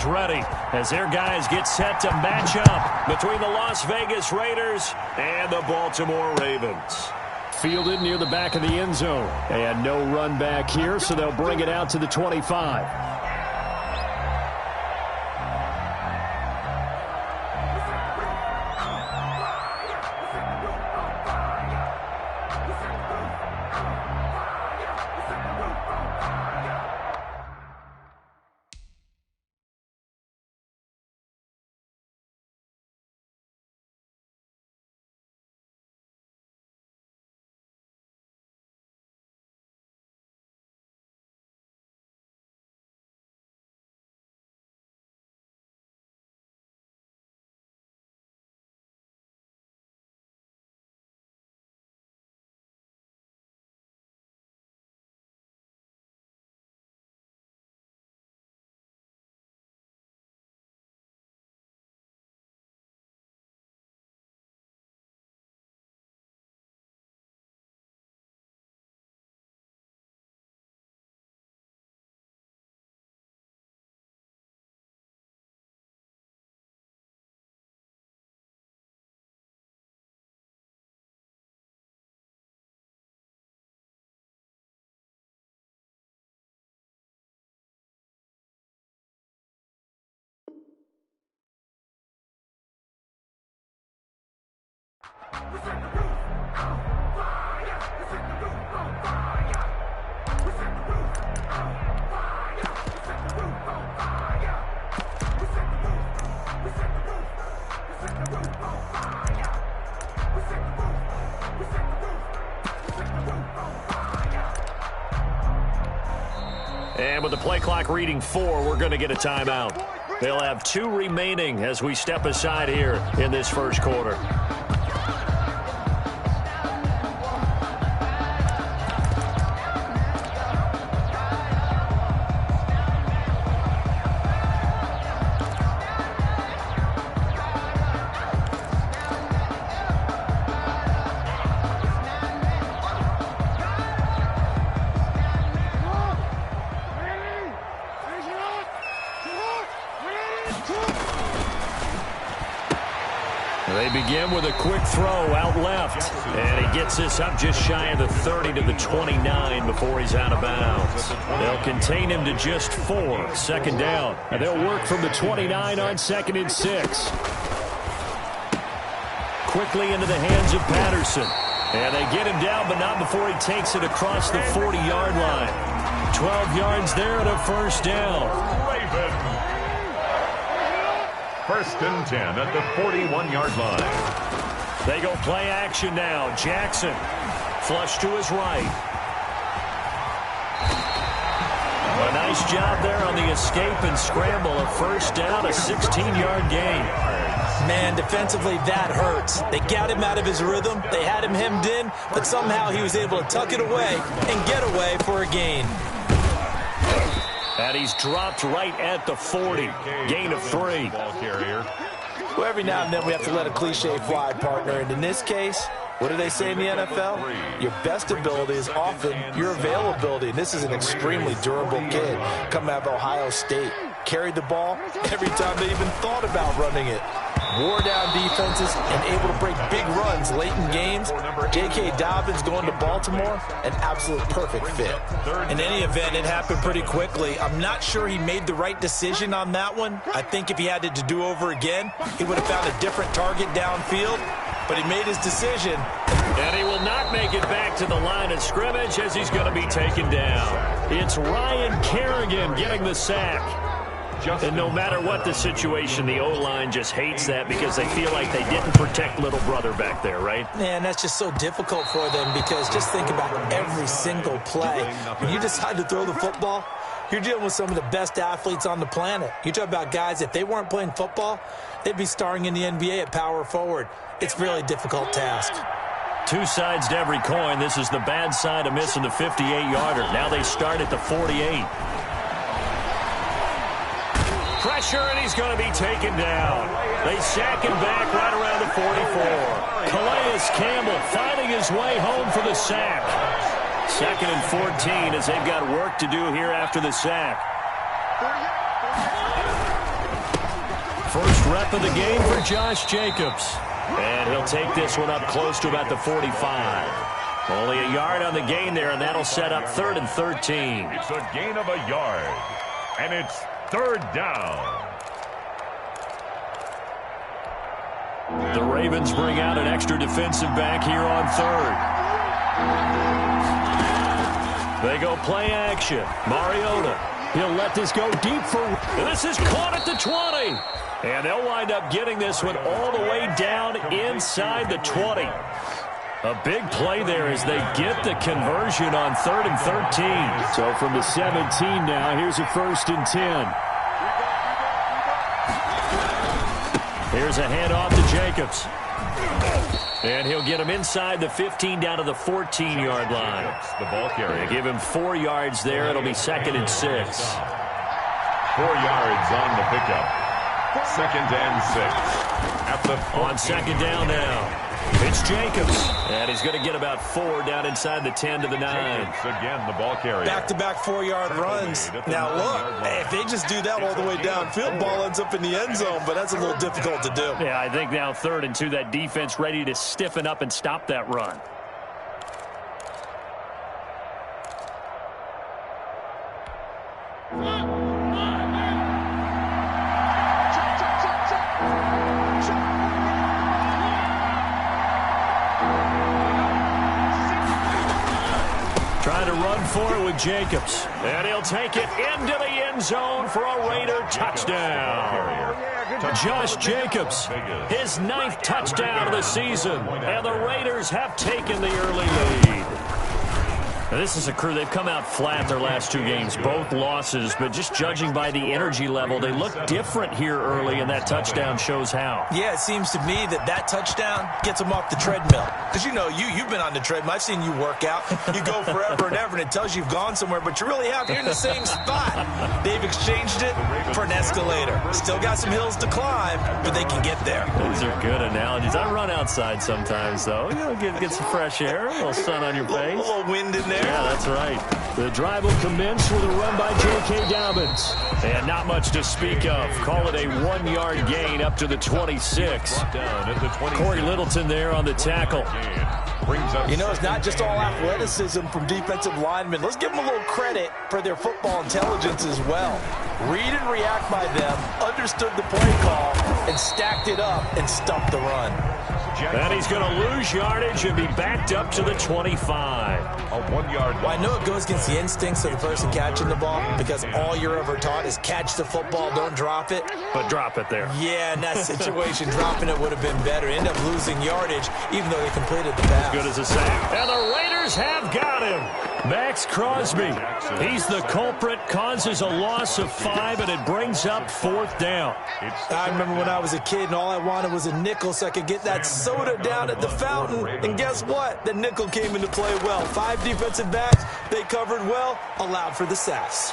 Ready as their guys get set to match up between the Las Vegas Raiders and the Baltimore Ravens. Fielded near the back of the end zone. And no run back here, so they'll bring it out to the 25. And with the play clock reading 4, we're going to get a timeout. They'll have 2 remaining as we step aside here in this first quarter. They begin with a quick throw out left. And he gets this up just shy of the 30 to the 29 before he's out of bounds. They'll contain him to just 4. Second down. And they'll work from the 29 on 2nd and 6. Quickly into the hands of Patterson. And they get him down, but not before he takes it across the 40-yard line. 12 yards there and a first down. First and 10 at the 41-yard line. They go play action now. Jackson, flush to his right. A nice job there on the escape and scramble. A first down, a 16-yard gain. Man, defensively, that hurts. They got him out of his rhythm. They had him hemmed in, but somehow he was able to tuck it away and get away for a gain. And he's dropped right at the 40. Gain of 3. Well, every now and then we have to let a cliche fly, partner. And in this case, what do they say in the NFL? Your best ability is often your availability. And this is an extremely durable kid coming out of Ohio State. Carried the ball every time they even thought about running it. Wore down defenses and able to break big runs late in games. J.K. Dobbins going to Baltimore, an absolute perfect fit. In any event, it happened pretty quickly. I'm not sure he made the right decision on that one. I think if he had it to do over again, he would have found a different target downfield. But he made his decision. And he will not make it back to the line of scrimmage as he's going to be taken down. It's Ryan Kerrigan getting the sack. And no matter what the situation, the O-line just hates that because they feel like they didn't protect little brother back there, right? Man, that's just so difficult for them because just think about every single play. When you decide to throw the football, you're dealing with some of the best athletes on the planet. You talk about guys, if they weren't playing football, they'd be starring in the NBA at power forward. It's a really difficult task. 2 sides to every coin. This is the bad side of missing the 58-yarder. Now they start at the 48. Pressure, and he's going to be taken down. They sack him back right around the 44. Calais Campbell finding his way home for the sack. 2nd and 14 as they've got work to do here after the sack. First rep of the game for Josh Jacobs. And he'll take this one up close to about the 45. Only a yard on the gain there, and that'll set up 3rd and 13. It's a gain of a yard, and it's 3rd down. The Ravens bring out an extra defensive back here on 3rd. They go play action. Mariota. He'll let this go deep for... This is caught at the 20. And they'll wind up getting this one all the way down inside the 20. A big play there as they get the conversion on 3rd and 13. So from the 17 now, here's a 1st and 10. Here's a handoff to Jacobs. And he'll get him inside the 15 down to the 14-yard line. The ball carrier. They give him 4 yards there. It'll be 2nd and 6. 4 yards on the pickup. 2nd and 6. At the on 2nd down now. It's Jacobs. And he's going to get about 4 down inside the 10 to the 9. Again, the ball carrier. Back-to-back 4-yard runs. Now, look, if they just do that all the way downfield, ball ends up in the end zone, but that's a little difficult to do. Yeah, I think now 3rd and 2, that defense ready to stiffen up and stop that run. Trying to run for it with Jacobs. And he'll take it into the end zone for a Raider touchdown. Josh Jacobs, his 9th touchdown of the season. And the Raiders have taken the early lead. Now, this is a crew, they've come out flat their last 2 games, both losses, but just judging by the energy level, they look different here early, and that touchdown shows how. Yeah, it seems to me that touchdown gets them off the treadmill. Because, you know, you've been on the treadmill. I've seen you work out. You go forever and ever, and it tells you you've gone somewhere, but you really have. You're in the same spot. They've exchanged it for an escalator. Still got some hills to climb, but they can get there. These are good analogies. I run outside sometimes, though. You know, get some fresh air, a little sun on your face. A little wind in there. Yeah, that's right. The drive will commence with a run by J.K. Dobbins. And not much to speak of. Call it a 1-yard gain up to the 26. Corey Littleton there on the tackle. You know, it's not just all athleticism from defensive linemen. Let's give them a little credit for their football intelligence as well. Read and react by them, understood the play call, and stacked it up and stuffed the run. And he's going to lose yardage and be backed up to the 25. A 1-yard. Well, I know it goes against the instincts of the person catching the ball because all you're ever taught is catch the football, don't drop it. But drop it there. Yeah, in that situation, dropping it would have been better. End up losing yardage, even though they completed the pass. Good as a sack. And the Raiders have got him. Max Crosby. He's the culprit, causes a loss of 5, and it brings up 4th down. I remember when I was a kid and all I wanted was a nickel so I could get that soda down at the fountain. And guess what? The nickel came into play well. 5 defensive backs, they covered well, allowed for the sacks.